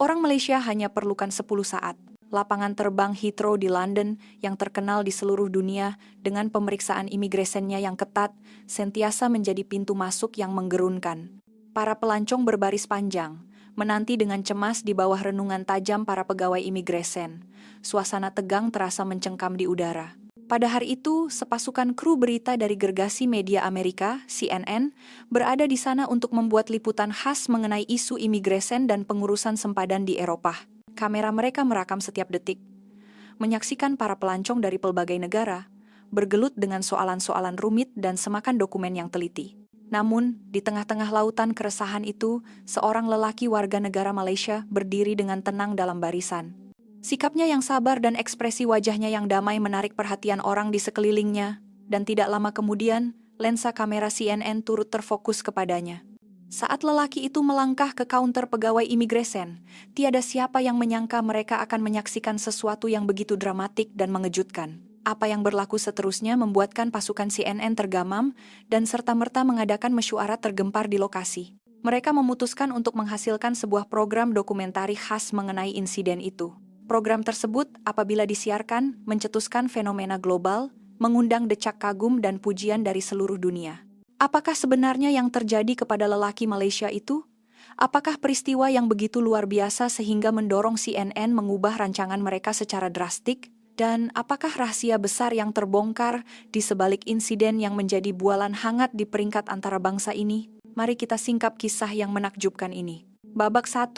Orang Malaysia hanya perlukan 10 saat. Lapangan terbang Heathrow di London yang terkenal di seluruh dunia dengan pemeriksaan imigrasinya yang ketat, sentiasa menjadi pintu masuk yang menggerunkan. Para pelancong berbaris panjang, menanti dengan cemas di bawah renungan tajam para pegawai imigresen. Suasana tegang terasa mencengkam di udara. Pada hari itu, sepasukan kru berita dari gergasi media Amerika, CNN, berada di sana untuk membuat liputan khas mengenai isu imigresen dan pengurusan sempadan di Eropa. Kamera mereka merekam setiap detik, menyaksikan para pelancong dari pelbagai negara, bergelut dengan soalan-soalan rumit dan semakan dokumen yang teliti. Namun, di tengah-tengah lautan keresahan itu, seorang lelaki warga negara Malaysia berdiri dengan tenang dalam barisan. Sikapnya yang sabar dan ekspresi wajahnya yang damai menarik perhatian orang di sekelilingnya, dan tidak lama kemudian, lensa kamera CNN turut terfokus kepadanya. Saat lelaki itu melangkah ke kaunter pegawai imigresen, tiada siapa yang menyangka mereka akan menyaksikan sesuatu yang begitu dramatik dan mengejutkan. Apa yang berlaku seterusnya membuatkan pasukan CNN tergamam dan serta-merta mengadakan mesyuarat tergempar di lokasi. Mereka memutuskan untuk menghasilkan sebuah program dokumentari khas mengenai insiden itu. Program tersebut, apabila disiarkan, mencetuskan fenomena global, mengundang decak kagum dan pujian dari seluruh dunia. Apakah sebenarnya yang terjadi kepada lelaki Malaysia itu? Apakah peristiwa yang begitu luar biasa sehingga mendorong CNN mengubah rancangan mereka secara drastik? Dan apakah rahasia besar yang terbongkar di sebalik insiden yang menjadi bualan hangat di peringkat antara bangsa ini? Mari kita singkap kisah yang menakjubkan ini. Babak 1,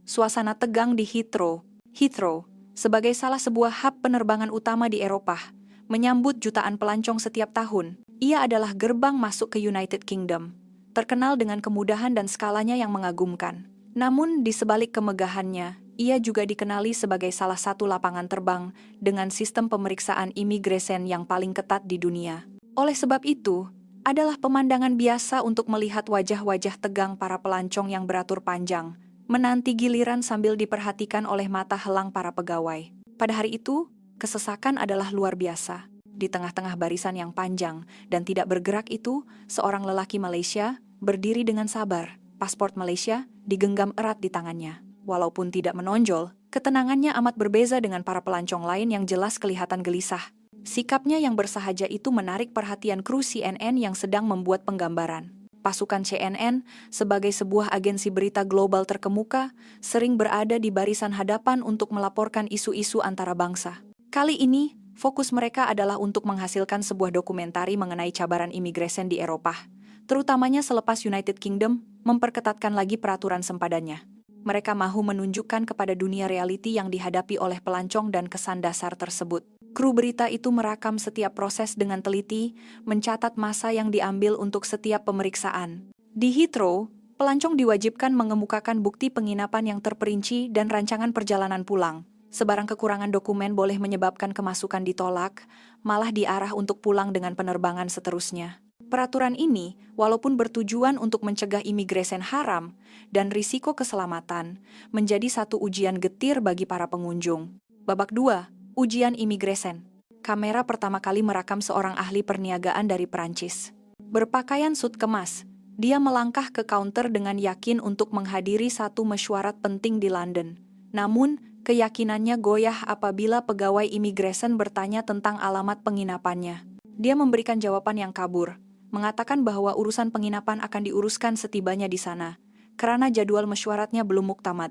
suasana tegang di Heathrow. Heathrow, sebagai salah sebuah hub penerbangan utama di Eropa, menyambut jutaan pelancong setiap tahun. Ia adalah gerbang masuk ke United Kingdom, terkenal dengan kemudahan dan skalanya yang mengagumkan. Namun, di sebalik kemegahannya, ia juga dikenali sebagai salah satu lapangan terbang dengan sistem pemeriksaan imigresen yang paling ketat di dunia. Oleh sebab itu, adalah pemandangan biasa untuk melihat wajah-wajah tegang para pelancong yang beratur panjang, menanti giliran sambil diperhatikan oleh mata helang para pegawai. Pada hari itu, kesesakan adalah luar biasa. Di tengah-tengah barisan yang panjang dan tidak bergerak itu, seorang lelaki Malaysia berdiri dengan sabar. Paspor Malaysia digenggam erat di tangannya. Walaupun tidak menonjol, ketenangannya amat berbeza dengan para pelancong lain yang jelas kelihatan gelisah. Sikapnya yang bersahaja itu menarik perhatian kru CNN yang sedang membuat penggambaran. Pasukan CNN, sebagai sebuah agensi berita global terkemuka, sering berada di barisan hadapan untuk melaporkan isu-isu antara bangsa. Kali ini, fokus mereka adalah untuk menghasilkan sebuah dokumentari mengenai cabaran imigresen di Eropa, terutamanya selepas United Kingdom memperketatkan lagi peraturan sempadannya. Mereka mahu menunjukkan kepada dunia realiti yang dihadapi oleh pelancong dan kesan dasar tersebut. Kru berita itu merekam setiap proses dengan teliti, mencatat masa yang diambil untuk setiap pemeriksaan. Di Heathrow, pelancong diwajibkan mengemukakan bukti penginapan yang terperinci dan rancangan perjalanan pulang. Sebarang kekurangan dokumen boleh menyebabkan kemasukan ditolak, malah diarah untuk pulang dengan penerbangan seterusnya. Peraturan ini, walaupun bertujuan untuk mencegah imigresen haram dan risiko keselamatan, menjadi satu ujian getir bagi para pengunjung. Babak 2, ujian imigresen. Kamera pertama kali merekam seorang ahli perniagaan dari Perancis. Berpakaian sut kemas, dia melangkah ke kaunter dengan yakin untuk menghadiri satu mesyuarat penting di London. Namun, keyakinannya goyah apabila pegawai imigresen bertanya tentang alamat penginapannya. Dia memberikan jawaban yang kabur, mengatakan bahwa urusan penginapan akan diuruskan setibanya di sana, karena jadwal mesyuaratnya belum muktamad.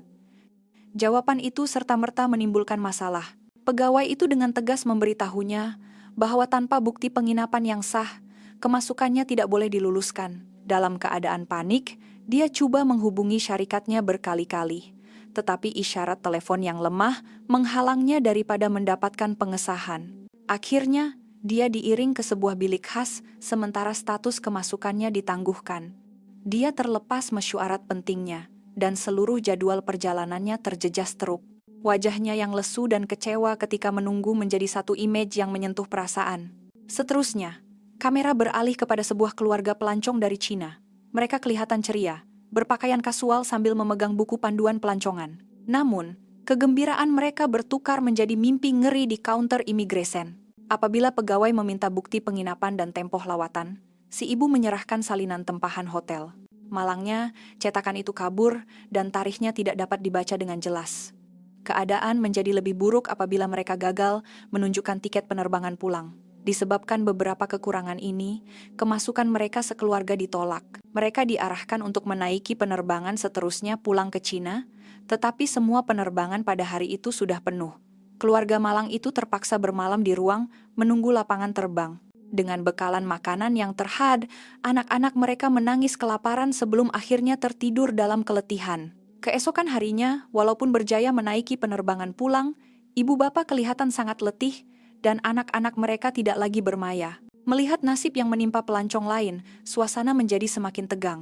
Jawaban itu serta-merta menimbulkan masalah. Pegawai itu dengan tegas memberitahunya bahwa tanpa bukti penginapan yang sah, kemasukannya tidak boleh diluluskan. Dalam keadaan panik, dia coba menghubungi syarikatnya berkali-kali. Tetapi isyarat telepon yang lemah menghalangnya daripada mendapatkan pengesahan. Akhirnya, dia diiring ke sebuah bilik khas sementara status kemasukannya ditangguhkan. Dia terlepas mesyuarat pentingnya, dan seluruh jadwal perjalanannya terjejas teruk. Wajahnya yang lesu dan kecewa ketika menunggu menjadi satu image yang menyentuh perasaan. Seterusnya, kamera beralih kepada sebuah keluarga pelancong dari Cina. Mereka kelihatan ceria, berpakaian kasual sambil memegang buku panduan pelancongan. Namun, kegembiraan mereka bertukar menjadi mimpi ngeri di kaunter imigresen. Apabila pegawai meminta bukti penginapan dan tempoh lawatan, si ibu menyerahkan salinan tempahan hotel. Malangnya, cetakan itu kabur dan tarikhnya tidak dapat dibaca dengan jelas. Keadaan menjadi lebih buruk apabila mereka gagal menunjukkan tiket penerbangan pulang. Disebabkan beberapa kekurangan ini, kemasukan mereka sekeluarga ditolak. Mereka diarahkan untuk menaiki penerbangan seterusnya pulang ke Cina, tetapi semua penerbangan pada hari itu sudah penuh. Keluarga malang itu terpaksa bermalam di ruang menunggu lapangan terbang. Dengan bekalan makanan yang terhad, anak-anak mereka menangis kelaparan sebelum akhirnya tertidur dalam keletihan. Keesokan harinya, walaupun berjaya menaiki penerbangan pulang, ibu bapak kelihatan sangat letih dan anak-anak mereka tidak lagi bermaya. Melihat nasib yang menimpa pelancong lain, suasana menjadi semakin tegang.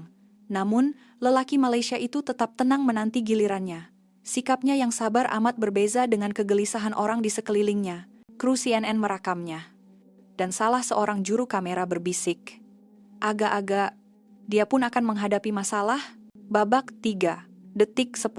Namun, lelaki Malaysia itu tetap tenang menanti gilirannya. Sikapnya yang sabar amat berbeza dengan kegelisahan orang di sekelilingnya. Kru CNN merakamnya. Dan salah seorang juru kamera berbisik. Agak-agak, dia pun akan menghadapi masalah. Babak 3, detik 10.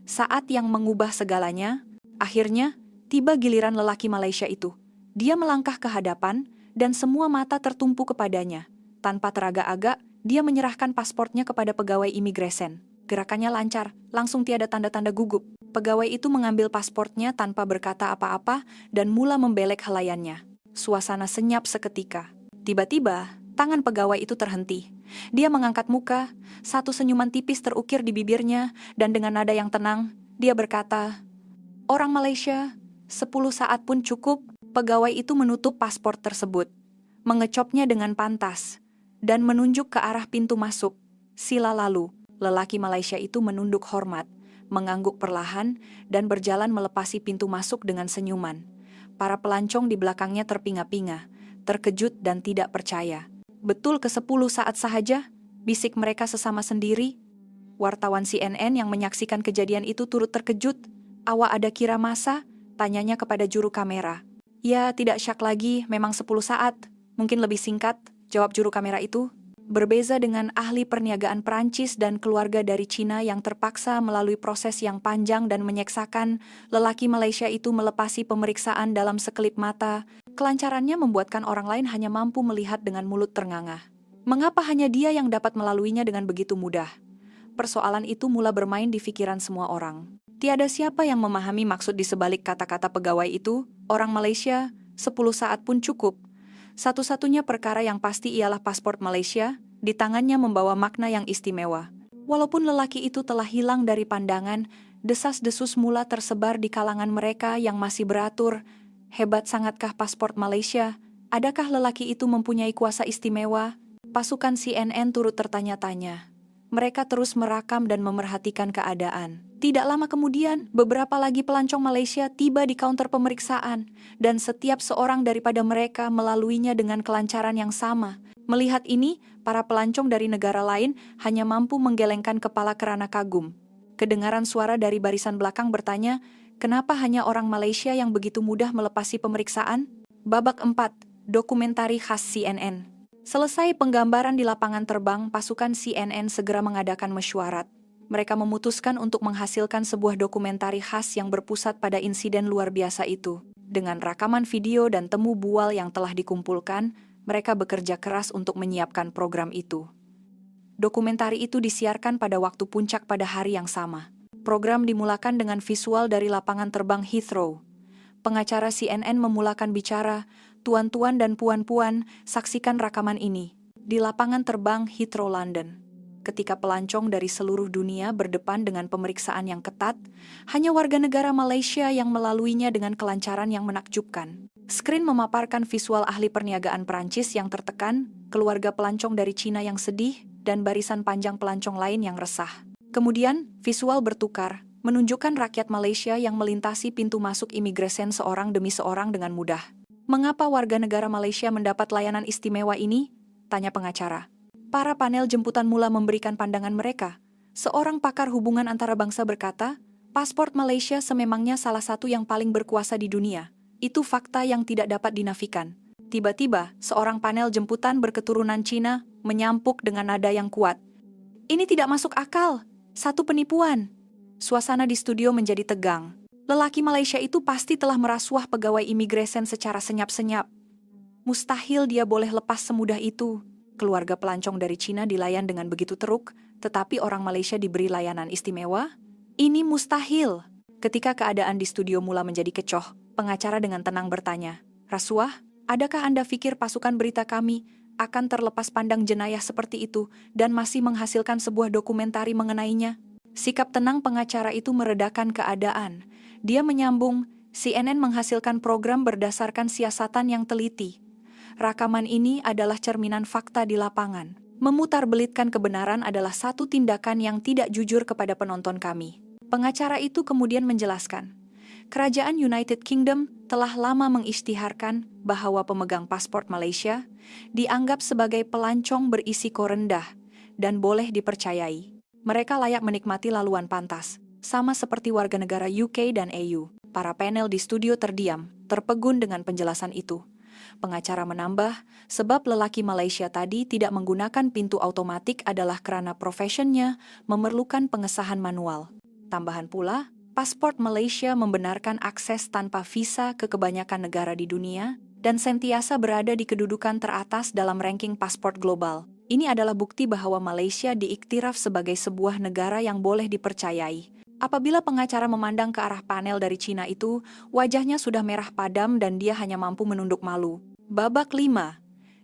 Saat yang mengubah segalanya, akhirnya tiba giliran lelaki Malaysia itu. Dia melangkah ke hadapan dan semua mata tertumpu kepadanya. Tanpa teragak-agak, dia menyerahkan pasportnya kepada pegawai imigresen. Gerakannya lancar, langsung tiada tanda-tanda gugup. Pegawai itu mengambil pasportnya tanpa berkata apa-apa dan mula membelek helaiannya. Suasana senyap seketika. Tiba-tiba, tangan pegawai itu terhenti. Dia mengangkat muka, satu senyuman tipis terukir di bibirnya, dan dengan nada yang tenang, dia berkata, "Orang Malaysia, 10 saat pun cukup." Pegawai itu menutup paspor tersebut, mengecopnya dengan pantas, dan menunjuk ke arah pintu masuk. Sila lalu, lelaki Malaysia itu menunduk hormat, mengangguk perlahan, dan berjalan melepasi pintu masuk dengan senyuman. Para pelancong di belakangnya terpinga-pinga, terkejut dan tidak percaya. "Betul ke 10 saat sahaja?" bisik mereka sesama sendiri. Wartawan CNN yang menyaksikan kejadian itu turut terkejut. "Awak ada kira masa?" tanyanya kepada juru kamera. "Ya, tidak syak lagi, memang 10 saat. Mungkin lebih singkat," jawab juru kamera itu. Berbeza dengan ahli perniagaan Prancis dan keluarga dari Cina yang terpaksa melalui proses yang panjang dan menyeksakan, lelaki Malaysia itu melepasi pemeriksaan dalam sekelip mata. Kelancarannya membuatkan orang lain hanya mampu melihat dengan mulut terngangah. Mengapa hanya dia yang dapat melaluinya dengan begitu mudah? Persoalan itu mula bermain di pikiran semua orang. Tiada siapa yang memahami maksud di sebalik kata-kata pegawai itu. Orang Malaysia, 10 saat pun cukup. Satu-satunya perkara yang pasti ialah paspor Malaysia, di tangannya membawa makna yang istimewa. Walaupun lelaki itu telah hilang dari pandangan, desas-desus mula tersebar di kalangan mereka yang masih beratur. Hebat sangatkah paspor Malaysia? Adakah lelaki itu mempunyai kuasa istimewa? Pasukan CNN turut tertanya-tanya. Mereka terus merakam dan memerhatikan keadaan. Tidak lama kemudian, beberapa lagi pelancong Malaysia tiba di kaunter pemeriksaan, dan setiap seorang daripada mereka melaluinya dengan kelancaran yang sama. Melihat ini, para pelancong dari negara lain hanya mampu menggelengkan kepala kerana kagum. Kedengaran suara dari barisan belakang bertanya, "Kenapa hanya orang Malaysia yang begitu mudah melepasi pemeriksaan?" Babak 4, dokumentari khas CNN. Selesai penggambaran di lapangan terbang, pasukan CNN segera mengadakan mesyuarat. Mereka memutuskan untuk menghasilkan sebuah dokumentari khas yang berpusat pada insiden luar biasa itu. Dengan rakaman video dan temu bual yang telah dikumpulkan, mereka bekerja keras untuk menyiapkan program itu. Dokumentari itu disiarkan pada waktu puncak pada hari yang sama. Program dimulakan dengan visual dari lapangan terbang Heathrow. Pengacara CNN memulakan bicara, "Tuan-tuan dan puan-puan, saksikan rakaman ini." Di lapangan terbang Heathrow, London. Ketika pelancong dari seluruh dunia berdepan dengan pemeriksaan yang ketat, hanya warga negara Malaysia yang melaluinya dengan kelancaran yang menakjubkan. Skrin memaparkan visual ahli perniagaan Prancis yang tertekan, keluarga pelancong dari Cina yang sedih, dan barisan panjang pelancong lain yang resah. Kemudian, visual bertukar, menunjukkan rakyat Malaysia yang melintasi pintu masuk imigresen seorang demi seorang dengan mudah. "Mengapa warga negara Malaysia mendapat layanan istimewa ini?" tanya pengacara. Para panel jemputan mula memberikan pandangan mereka. Seorang pakar hubungan antara bangsa berkata, "Paspor Malaysia sememangnya salah satu yang paling berkuasa di dunia. Itu fakta yang tidak dapat dinafikan." Tiba-tiba, seorang panel jemputan berketurunan Cina menyampuk dengan nada yang kuat. "Ini tidak masuk akal. Satu penipuan." Suasana di studio menjadi tegang. Lelaki Malaysia itu pasti telah merasuah pegawai imigresen secara senyap-senyap. Mustahil dia boleh lepas semudah itu. keluarga pelancong dari Cina dilayan dengan begitu teruk, tetapi orang Malaysia diberi layanan istimewa? Ini mustahil. Ketika keadaan di studio mula menjadi kecoh, pengacara dengan tenang bertanya, "Rasuah, adakah Anda pikir pasukan berita kami akan terlepas pandang jenayah seperti itu dan masih menghasilkan sebuah dokumentari mengenainya?" Sikap tenang pengacara itu meredakan keadaan. Dia menyambung, CNN menghasilkan program berdasarkan siasatan yang teliti. Rakaman ini adalah cerminan fakta di lapangan. Memutarbelitkan kebenaran adalah satu tindakan yang tidak jujur kepada penonton kami. Pengacara itu kemudian menjelaskan, Kerajaan United Kingdom telah lama mengisytiharkan bahwa pemegang paspor Malaysia dianggap sebagai pelancong berisiko rendah dan boleh dipercayai. Mereka layak menikmati laluan pantas, sama seperti warga negara UK dan EU. Para panel di studio terdiam, terpegun dengan penjelasan itu. Pengacara menambah, sebab lelaki Malaysia tadi tidak menggunakan pintu otomatik adalah karena profesionnya memerlukan pengesahan manual. Tambahan pula, paspor Malaysia membenarkan akses tanpa visa ke kebanyakan negara di dunia dan sentiasa berada di kedudukan teratas dalam ranking paspor global. Ini adalah bukti bahwa Malaysia diiktiraf sebagai sebuah negara yang boleh dipercayai. Apabila pengacara memandang ke arah panel dari Cina itu, wajahnya sudah merah padam dan dia hanya mampu menunduk malu. Babak 5.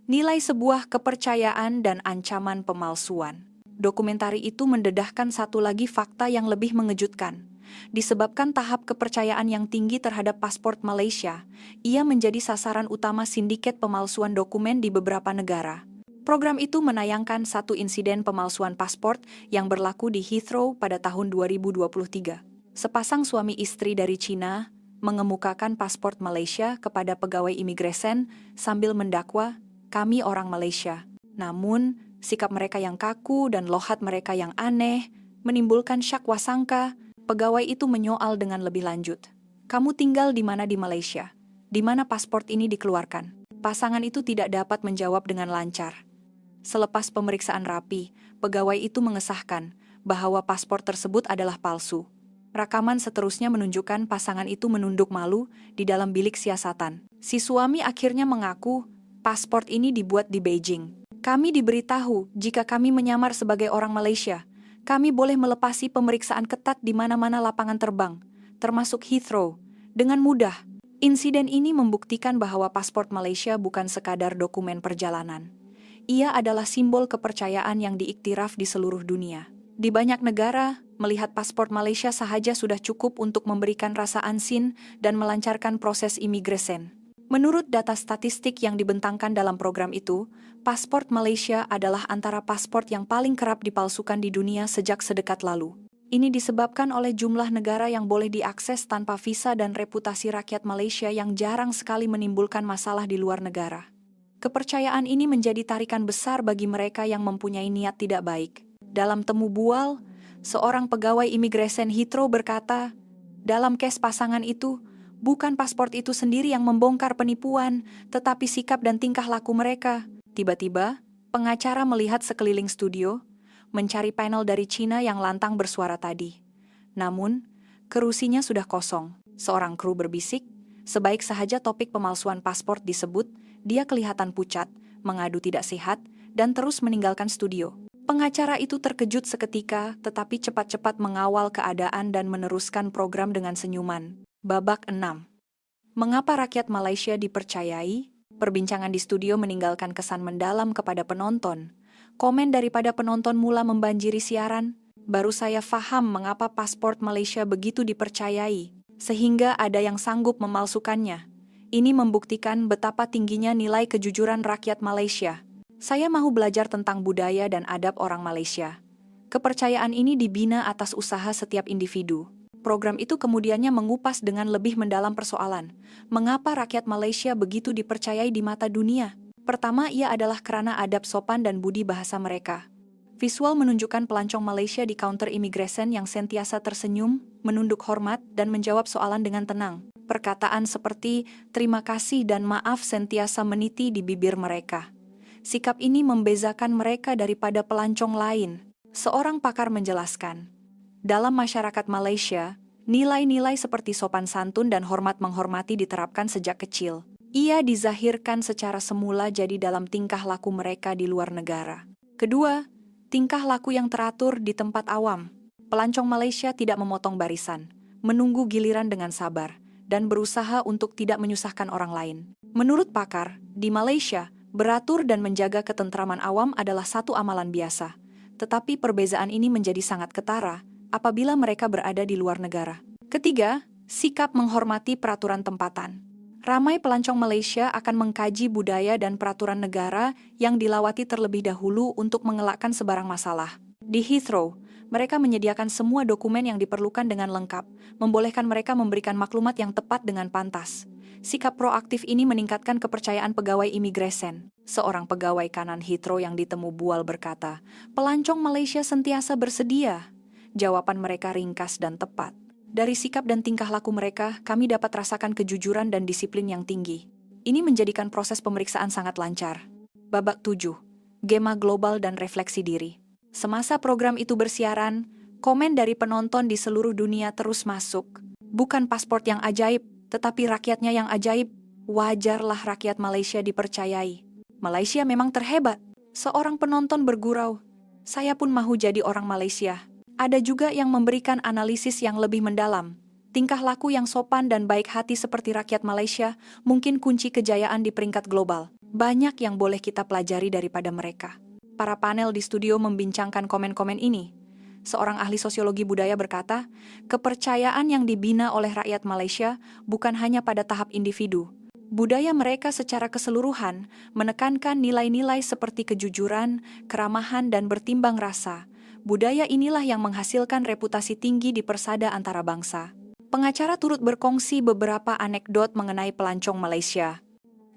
Nilai sebuah kepercayaan dan ancaman pemalsuan. Dokumentari itu mendedahkan satu lagi fakta yang lebih mengejutkan. Disebabkan tahap kepercayaan yang tinggi terhadap paspor Malaysia, ia menjadi sasaran utama sindiket pemalsuan dokumen di beberapa negara. Program itu menayangkan satu insiden pemalsuan paspor yang berlaku di Heathrow pada tahun 2023. Sepasang suami istri dari Cina mengemukakan paspor Malaysia kepada pegawai imigresen sambil mendakwa, "Kami orang Malaysia." Namun, sikap mereka yang kaku dan lohat mereka yang aneh menimbulkan syak wasangka. Pegawai itu menyoal dengan lebih lanjut. "Kamu tinggal di mana di Malaysia? Di mana paspor ini dikeluarkan?" Pasangan itu tidak dapat menjawab dengan lancar. Selepas pemeriksaan rapi, pegawai itu mengesahkan bahwa paspor tersebut adalah palsu. Rakaman seterusnya menunjukkan pasangan itu menunduk malu di dalam bilik siasatan. Si suami akhirnya mengaku paspor ini dibuat di Beijing. "Kami diberitahu jika kami menyamar sebagai orang Malaysia, kami boleh melepasi pemeriksaan ketat di mana-mana lapangan terbang, termasuk Heathrow, dengan mudah." Insiden ini membuktikan bahwa paspor Malaysia bukan sekadar dokumen perjalanan. Ia adalah simbol kepercayaan yang diiktiraf di seluruh dunia. Di banyak negara, melihat paspor Malaysia sahaja sudah cukup untuk memberikan rasa ansin dan melancarkan proses imigresen. Menurut data statistik yang dibentangkan dalam program itu, paspor Malaysia adalah antara paspor yang paling kerap dipalsukan di dunia sejak sedekat lalu. Ini disebabkan oleh jumlah negara yang boleh diakses tanpa visa dan reputasi rakyat Malaysia yang jarang sekali menimbulkan masalah di luar negara. Kepercayaan ini menjadi tarikan besar bagi mereka yang mempunyai niat tidak baik. Dalam temu bual, seorang pegawai imigresen Heathrow berkata, "Dalam kes pasangan itu, bukan paspor itu sendiri yang membongkar penipuan, tetapi sikap dan tingkah laku mereka." Tiba-tiba, pengacara melihat sekeliling studio, mencari panel dari Cina yang lantang bersuara tadi. Namun, kerusinya sudah kosong. Seorang kru berbisik, sebaik sahaja topik pemalsuan paspor disebut, dia kelihatan pucat, mengadu tidak sehat, dan terus meninggalkan studio. Pengacara itu terkejut seketika, tetapi cepat-cepat mengawal keadaan dan meneruskan program dengan senyuman. Babak 6. Mengapa rakyat Malaysia dipercayai? Perbincangan di studio meninggalkan kesan mendalam kepada penonton. Komen daripada penonton mula membanjiri siaran. Baru saya faham mengapa paspor Malaysia begitu dipercayai, sehingga ada yang sanggup memalsukannya. Ini membuktikan betapa tingginya nilai kejujuran rakyat Malaysia. Saya mau belajar tentang budaya dan adab orang Malaysia. Kepercayaan ini dibina atas usaha setiap individu. Program itu kemudiannya mengupas dengan lebih mendalam persoalan. Mengapa rakyat Malaysia begitu dipercayai di mata dunia? Pertama, ia adalah karena adab sopan dan budi bahasa mereka. Visual menunjukkan pelancong Malaysia di counter imigresen yang sentiasa tersenyum, menunduk hormat, dan menjawab soalan dengan tenang. Perkataan seperti "terima kasih" dan "maaf" sentiasa meniti di bibir mereka. Sikap ini membezakan mereka daripada pelancong lain. Seorang pakar menjelaskan, dalam masyarakat Malaysia, nilai-nilai seperti sopan santun dan hormat menghormati diterapkan sejak kecil. Ia dizahirkan secara semula jadi dalam tingkah laku mereka di luar negara. Kedua, tingkah laku yang teratur di tempat awam. Pelancong Malaysia tidak memotong barisan, menunggu giliran dengan sabar, dan berusaha untuk tidak menyusahkan orang lain. Menurut pakar, di Malaysia, beratur dan menjaga ketentraman awam adalah satu amalan biasa. Tetapi perbezaan ini menjadi sangat ketara apabila mereka berada di luar negara. Ketiga, sikap menghormati peraturan tempatan. Ramai pelancong Malaysia akan mengkaji budaya dan peraturan negara yang dilawati terlebih dahulu untuk mengelakkan sebarang masalah. Di Heathrow, mereka menyediakan semua dokumen yang diperlukan dengan lengkap, membolehkan mereka memberikan maklumat yang tepat dengan pantas. Sikap proaktif ini meningkatkan kepercayaan pegawai imigresen. Seorang pegawai kanan Heathrow yang ditemu bual berkata, "Pelancong Malaysia sentiasa bersedia." Jawaban mereka ringkas dan tepat. Dari sikap dan tingkah laku mereka, kami dapat rasakan kejujuran dan disiplin yang tinggi. Ini menjadikan proses pemeriksaan sangat lancar. Babak 7. Gema global dan refleksi diri. Semasa program itu bersiaran, komen dari penonton di seluruh dunia terus masuk. Bukan paspor yang ajaib, tetapi rakyatnya yang ajaib. Wajarlah rakyat Malaysia dipercayai. Malaysia memang terhebat. Seorang penonton bergurau, "Saya pun mahu jadi orang Malaysia." Ada juga yang memberikan analisis yang lebih mendalam. Tingkah laku yang sopan dan baik hati seperti rakyat Malaysia mungkin kunci kejayaan di peringkat global. Banyak yang boleh kita pelajari daripada mereka. Para panel di studio membincangkan komen-komen ini. Seorang ahli sosiologi budaya berkata, kepercayaan yang dibina oleh rakyat Malaysia bukan hanya pada tahap individu. Budaya mereka secara keseluruhan menekankan nilai-nilai seperti kejujuran, keramahan, dan bertimbang rasa. Budaya inilah yang menghasilkan reputasi tinggi di persada antara bangsa. Pengacara turut berkongsi beberapa anekdot mengenai pelancong Malaysia.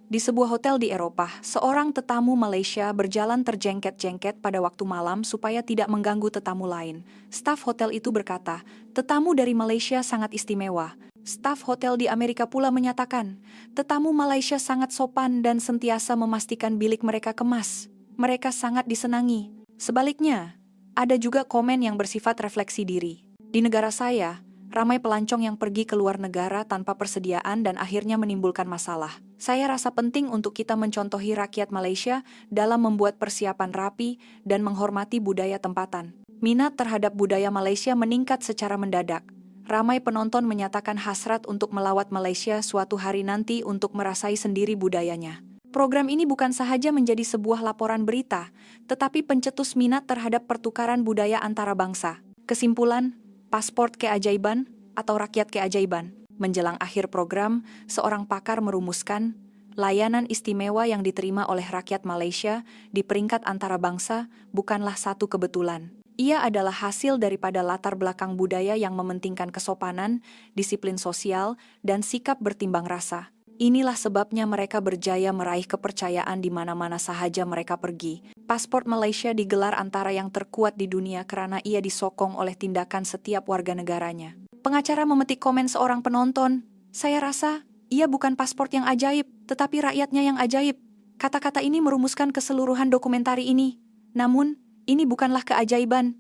Di sebuah hotel di Eropah, seorang tetamu Malaysia berjalan terjengket-jengket pada waktu malam supaya tidak mengganggu tetamu lain. Staf hotel itu berkata, "Tetamu dari Malaysia sangat istimewa." Staf hotel di Amerika pula menyatakan, "Tetamu Malaysia sangat sopan dan sentiasa memastikan bilik mereka kemas. Mereka sangat disenangi." Sebaliknya, ada juga komen yang bersifat refleksi diri. Di negara saya, ramai pelancong yang pergi ke luar negara tanpa persediaan dan akhirnya menimbulkan masalah. Saya rasa penting untuk kita mencontohi rakyat Malaysia dalam membuat persiapan rapi dan menghormati budaya tempatan. Minat terhadap budaya Malaysia meningkat secara mendadak. Ramai penonton menyatakan hasrat untuk melawat Malaysia suatu hari nanti untuk merasai sendiri budayanya. Program ini bukan sahaja menjadi sebuah laporan berita, tetapi pencetus minat terhadap pertukaran budaya antara bangsa. Kesimpulan, paspor keajaiban atau rakyat keajaiban. Menjelang akhir program, seorang pakar merumuskan, layanan istimewa yang diterima oleh rakyat Malaysia di peringkat antara bangsa bukanlah satu kebetulan. Ia adalah hasil daripada latar belakang budaya yang mementingkan kesopanan, disiplin sosial, dan sikap bertimbang rasa. Inilah sebabnya mereka berjaya meraih kepercayaan di mana-mana sahaja mereka pergi. Paspor Malaysia digelar antara yang terkuat di dunia karena ia disokong oleh tindakan setiap warga negaranya. Pengacara memetik komen seorang penonton, "Saya rasa, ia bukan paspor yang ajaib, tetapi rakyatnya yang ajaib." Kata-kata ini merumuskan keseluruhan dokumentari ini. Namun, ini bukanlah keajaiban.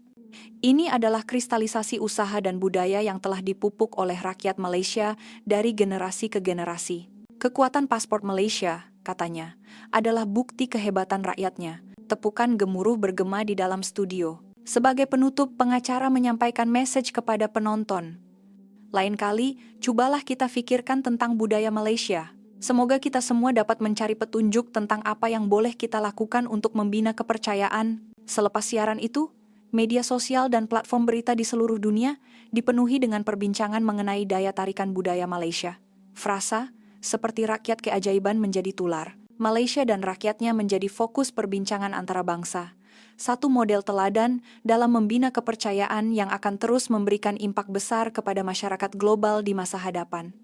Ini adalah kristalisasi usaha dan budaya yang telah dipupuk oleh rakyat Malaysia dari generasi ke generasi. Kekuatan paspor Malaysia, katanya, adalah bukti kehebatan rakyatnya. Tepukan gemuruh bergema di dalam studio. Sebagai penutup, pengacara menyampaikan mesej kepada penonton. Lain kali, cobalah kita pikirkan tentang budaya Malaysia. Semoga kita semua dapat mencari petunjuk tentang apa yang boleh kita lakukan untuk membina kepercayaan. Selepas siaran itu, media sosial dan platform berita di seluruh dunia dipenuhi dengan perbincangan mengenai daya tarikan budaya Malaysia. Frasa, seperti rakyat keajaiban menjadi tular. Malaysia dan rakyatnya menjadi fokus perbincangan antara bangsa. Satu model teladan dalam membina kepercayaan yang akan terus memberikan impak besar kepada masyarakat global di masa hadapan.